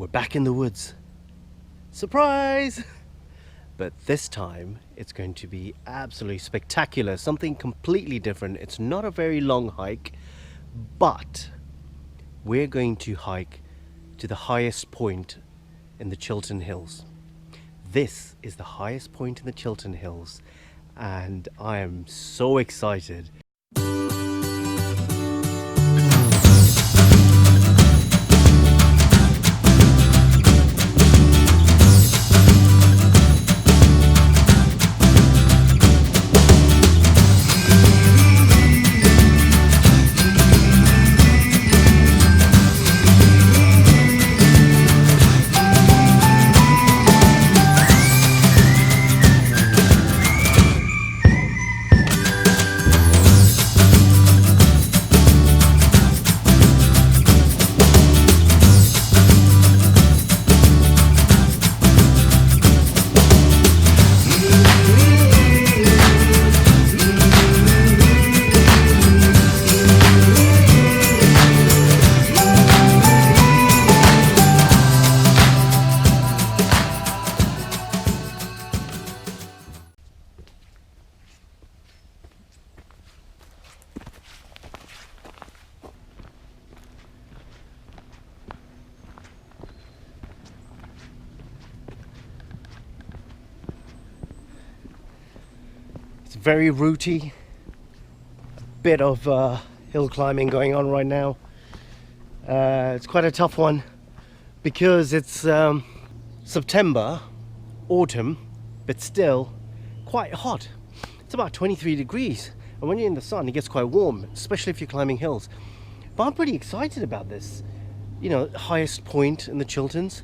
We're back in the woods. Surprise! But this time it's going to be absolutely spectacular, something completely different. It's not a very long hike, but we're going to hike to the highest point in the Chiltern Hills. This is the highest point in the Chiltern Hills, and I am so excited. It's very rooty, a bit of hill climbing going on right now. It's quite a tough one because it's September, autumn, but still quite hot. It's about 23 degrees, and when you're in the sun it gets quite warm, especially if you're climbing hills. But I'm pretty excited about this, you know, highest point in the Chilterns.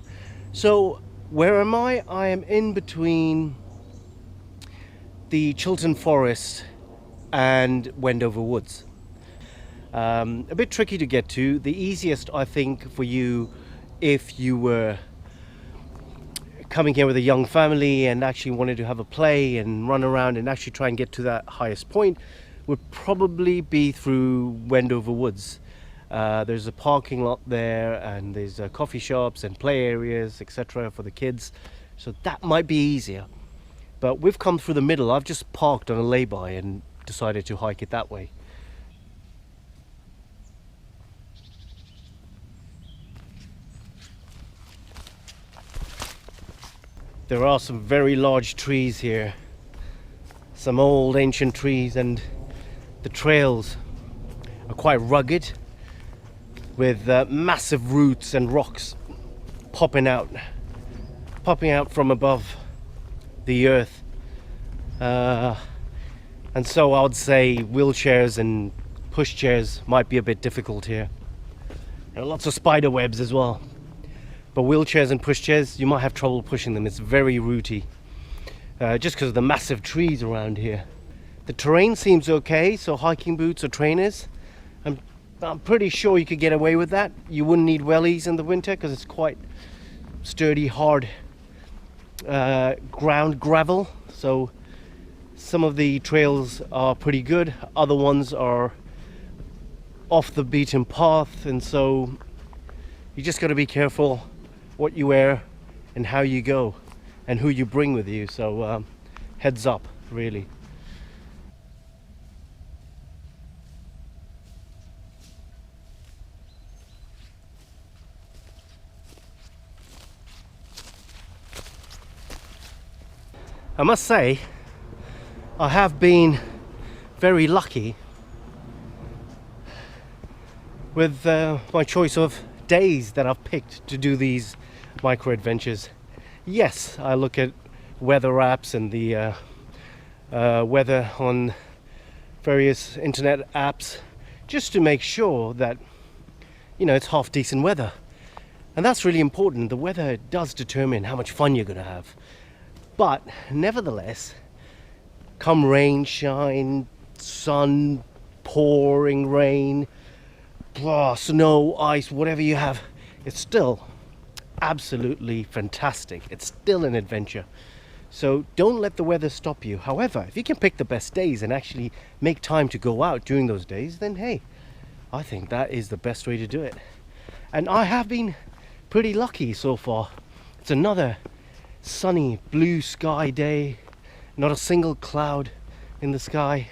So where am I? I am in between the Chiltern Forest and Wendover Woods. A bit tricky to get to. The easiest, I think, for you, if you were coming here with a young family and actually wanted to have a play and run around and actually try and get to that highest point, would probably be through Wendover Woods. There's a parking lot there, and there's coffee shops and play areas, etc. for the kids, so that might be easier. But we've come through the middle. I've just parked on a lay-by and decided to hike it that way. There are some very large trees here, some old ancient trees, and the trails are quite rugged with massive roots and rocks popping out from above the earth, and so I would say wheelchairs and pushchairs might be a bit difficult here. There are lots of spider webs as well, but wheelchairs and pushchairs, you might have trouble pushing them. It's very rooty, just because of the massive trees around here. The terrain seems okay, so hiking boots or trainers, I'm pretty sure you could get away with that. You wouldn't need wellies in the winter because it's quite sturdy, hard gravel. So some of the trails are pretty good, other ones are off the beaten path, and so you just got to be careful what you wear and how you go and who you bring with you. So heads up, really. I must say, I have been very lucky with my choice of days that I've picked to do these micro adventures. Yes, I look at weather apps and the weather on various internet apps just to make sure that, you know, it's half decent weather. And that's really important. The weather does determine how much fun you're going to have. But nevertheless, come rain, shine, sun, pouring rain, snow, ice, whatever you have, it's still absolutely fantastic. It's still an adventure. So don't let the weather stop you. However, if you can pick the best days and actually make time to go out during those days, then hey, I think that is the best way to do it. And I have been pretty lucky so far. It's another sunny blue sky day, not a single cloud in the sky.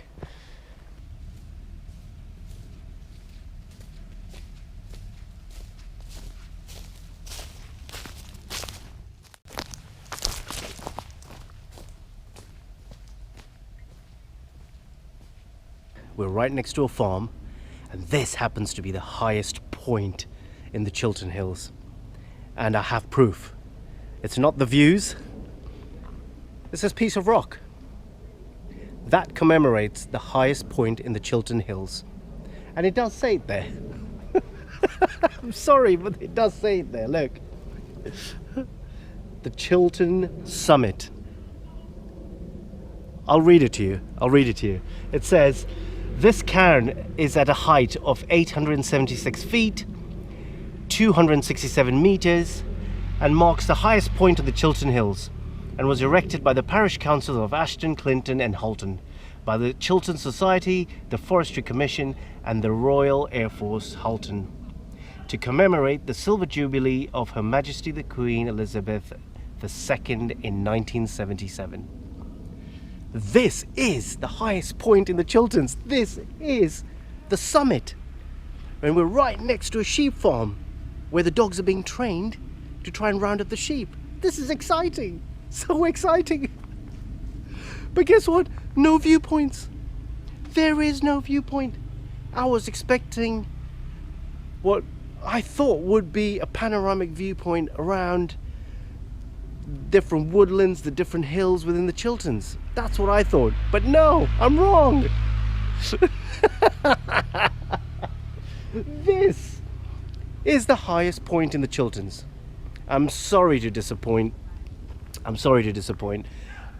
We're right next to a farm, and this happens to be the highest point in the Chiltern Hills. And I have proof. It's not the views, it's this piece of rock. That commemorates the highest point in the Chiltern Hills. And it does say it there. I'm sorry, but it does say it there, look. The Chiltern Summit. I'll read it to you. It says, this cairn is at a height of 876 feet, 267 meters, and marks the highest point of the Chiltern Hills, and was erected by the Parish Council of Aston, Clinton and Halton, by the Chiltern Society, the Forestry Commission and the Royal Air Force Halton, to commemorate the Silver Jubilee of Her Majesty the Queen Elizabeth II in 1977. This is the highest point in the Chilterns. This is the summit. And we're right next to a sheep farm where the dogs are being trained to try and round up the sheep. This is exciting. So exciting. But guess what? No viewpoints. There is no viewpoint. I was expecting what I thought would be a panoramic viewpoint around different woodlands, the different hills within the Chilterns. That's what I thought. But no, I'm wrong. This is the highest point in the Chilterns. I'm sorry to disappoint,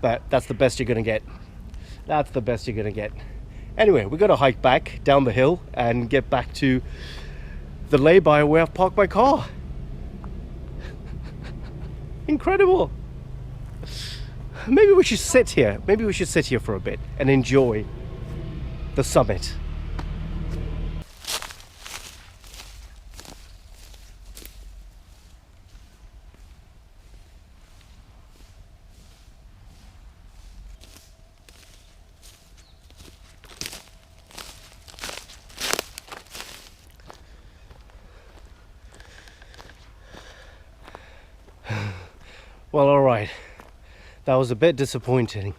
but that's the best you're gonna get. That's the best you're gonna get. Anyway, we're gonna hike back down the hill and get back to the lay-by where I've parked my car. Incredible. Maybe we should sit here. Maybe we should sit here for a bit and enjoy the summit. Well, all right. That was a bit disappointing,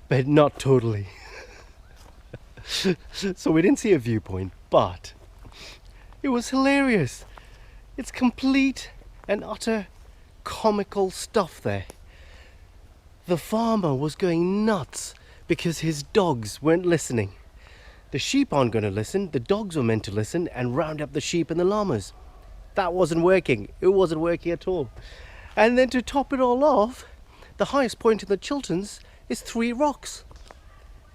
but not totally. So we didn't see a viewpoint, but it was hilarious. It's complete and utter comical stuff there. The farmer was going nuts because his dogs weren't listening. The sheep aren't going to listen. The dogs were meant to listen and round up the sheep and the llamas. That wasn't working. It wasn't working at all. And then to top it all off, the highest point in the Chilterns is 3 rocks.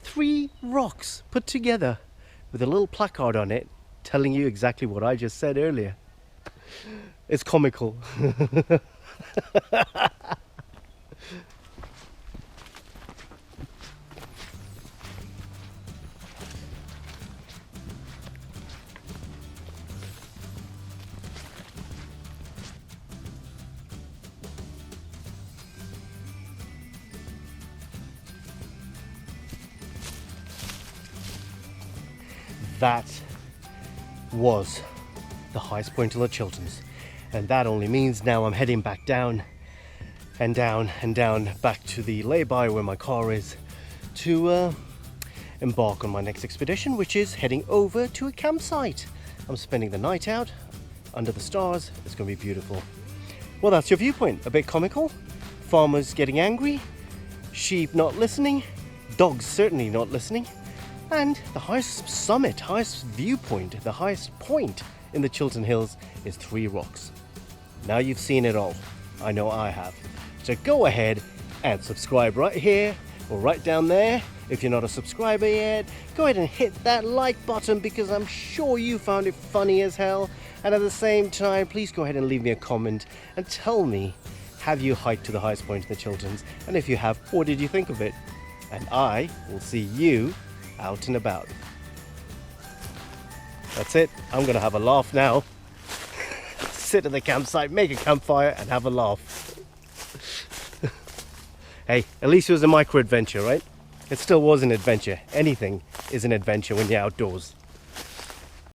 3 rocks put together with a little placard on it telling you exactly what I just said earlier. It's comical. That was the highest point in the Chilterns, and that only means now I'm heading back down and down and down back to the lay-by where my car is to embark on my next expedition, which is heading over to a campsite. I'm spending the night out under the stars. It's going to be beautiful. Well, that's your viewpoint. A bit comical. Farmers getting angry, sheep not listening, dogs certainly not listening. And the highest summit, highest viewpoint, the highest point in the Chiltern Hills is 3 rocks. Now you've seen it all. I know I have. So go ahead and subscribe right here or right down there. If you're not a subscriber yet, go ahead and hit that like button because I'm sure you found it funny as hell. And at the same time, please go ahead and leave me a comment and tell me, have you hiked to the highest point in the Chilterns? And if you have, what did you think of it? And I will see you out and about. That's it. I'm gonna have a laugh now. sit at the campsite, make a campfire and have a laugh. Hey, at least it was a micro adventure, right? It still was an adventure. Anything is an adventure when you're outdoors.